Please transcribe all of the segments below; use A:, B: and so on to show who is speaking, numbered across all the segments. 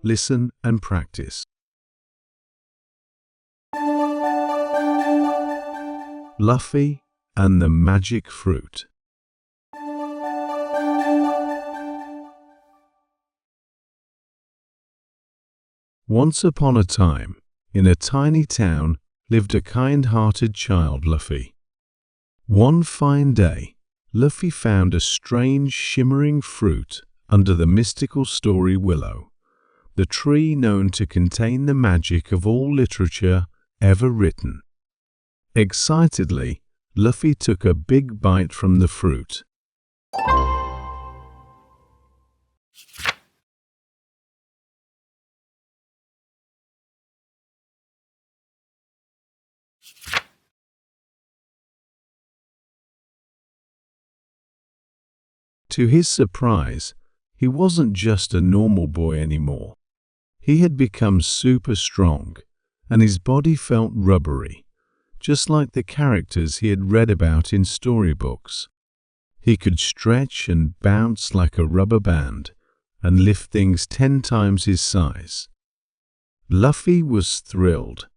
A: Listen and practice. LUFFY and the Magic Fruit. Once upon a time, in a tiny town, lived a kind-hearted child, LUFFY. One fine day, LUFFY found a strange, shimmering fruit under the mystical story willow, the tree known to contain the magic of all literature ever written. Excitedly, LUFFY took a big bite from the fruit. To his surprise, he wasn't just a normal boy anymore. He had become super strong, and his body felt rubbery, just like the characters he had read about in storybooks. He could stretch and bounce like a rubber band, and lift things 10 times his size. LUFFY was thrilled.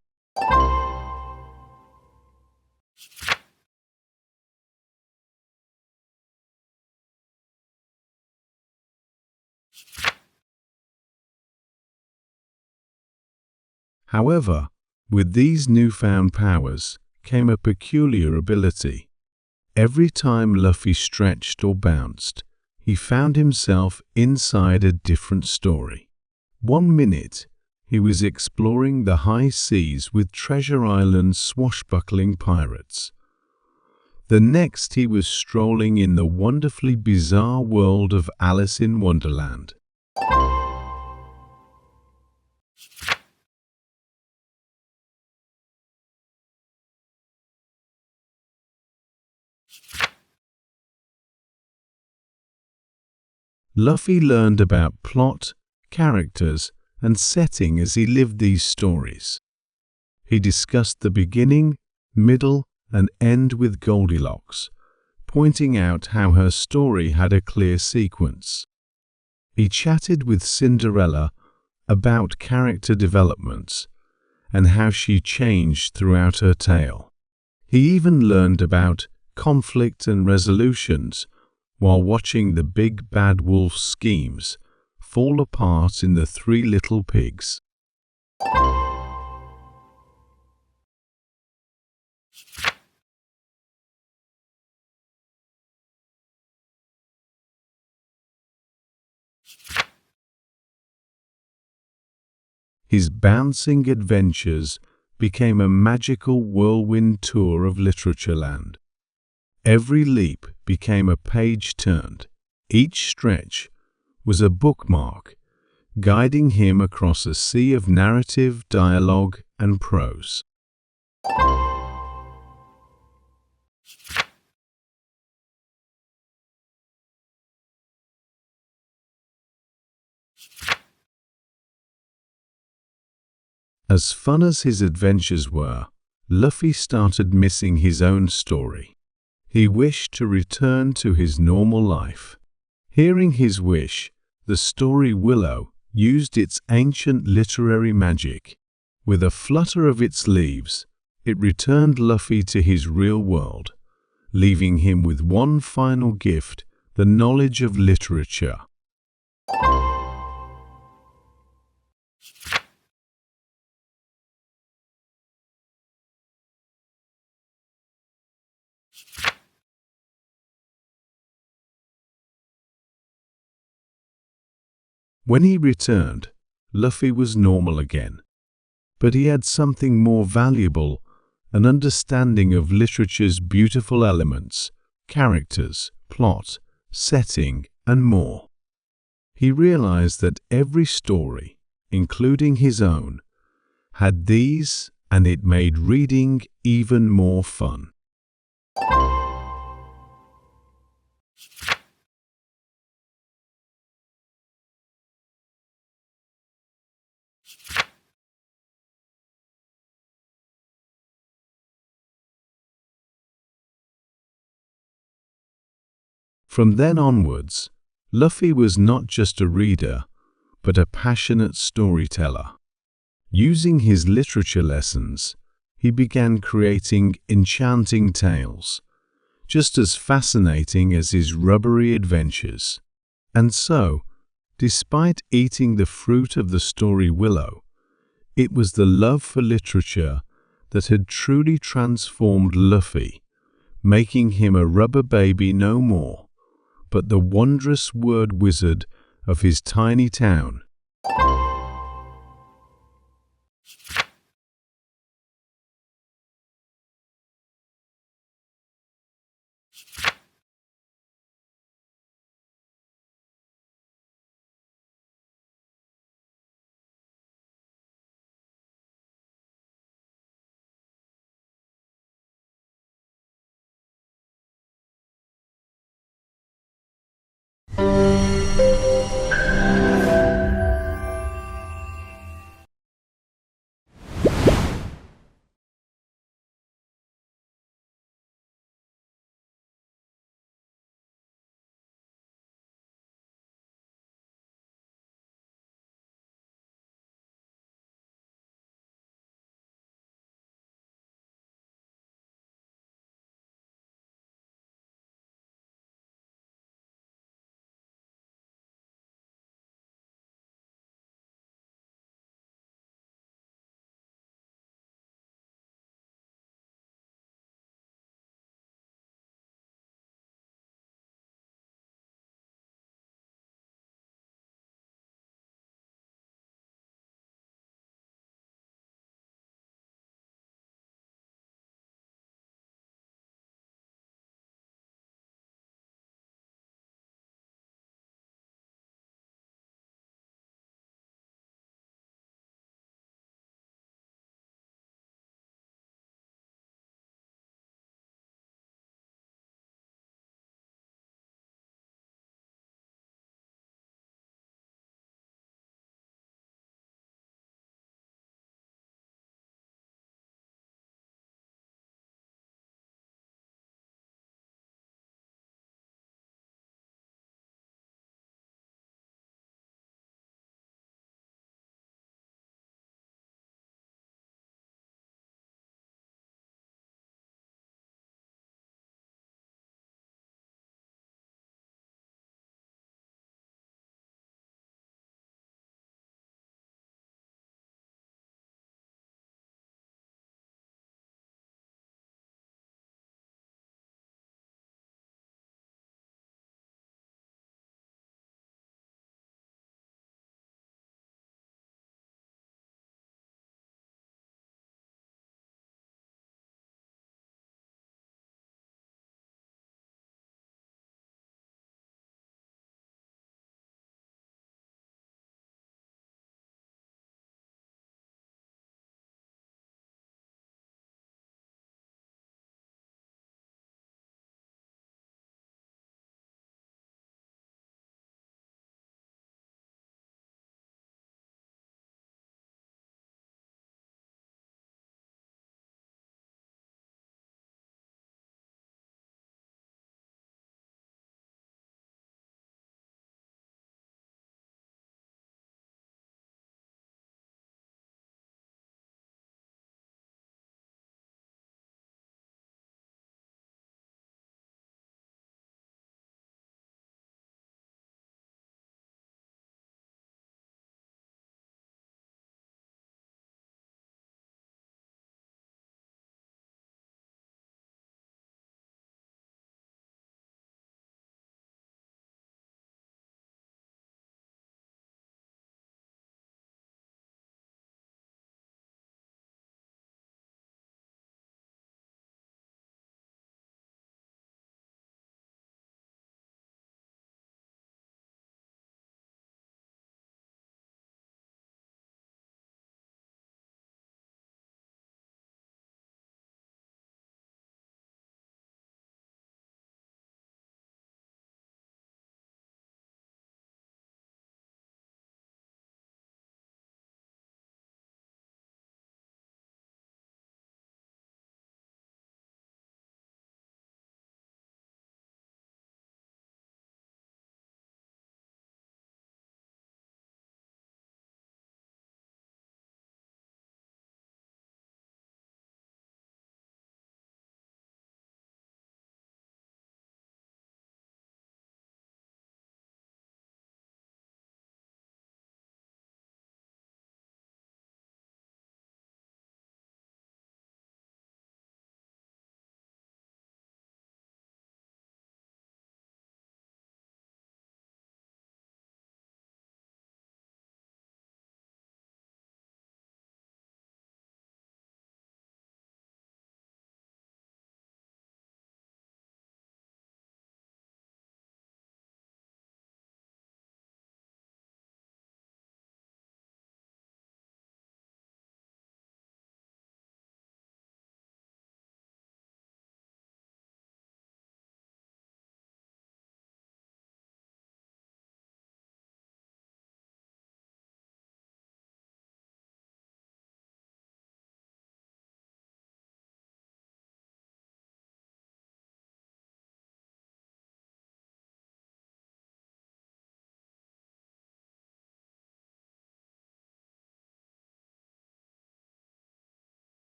A: However, with these newfound powers came a peculiar ability. Every time LUFFY stretched or bounced, he found himself inside a different story. 1 minute, he was exploring the high seas with Treasure Island's swashbuckling pirates. The next, he was strolling in the wonderfully bizarre world of Alice in Wonderland. LUFFY learned about plot, characters, and setting as he lived these stories. He discussed the beginning, middle, and end with Goldilocks, pointing out how her story had a clear sequence. He chatted with Cinderella about character developments and how she changed throughout her tale. He even learned about conflict and resolutions while watching the big bad wolf's schemes fall apart in the Three Little Pigs. His bouncing adventures became a magical whirlwind tour of Literature-land. Every leap became a page turned. Each stretch was a bookmark, guiding him across a sea of narrative, dialogue, and prose. As fun as his adventures were, LUFFY started missing his own story. He wished to return to his normal life. Hearing his wish, the story Willow used its ancient literary magic. With a flutter of its leaves, it returned LUFFY to his real world, leaving him with one final gift, the knowledge of literature. When he returned, LUFFY was normal again. But he had something more valuable, an understanding of literature's beautiful elements, characters, plot, setting, and more. He realized that every story, including his own, had these, and it made reading even more fun. From then onwards, LUFFY was not just a reader, but a passionate storyteller. Using his literature lessons, he began creating enchanting tales, just as fascinating as his rubbery adventures. And so, despite eating the fruit of the story Willow, it was the love for literature that had truly transformed LUFFY, making him a rubber baby no more, but the wondrous word wizard of his tiny town.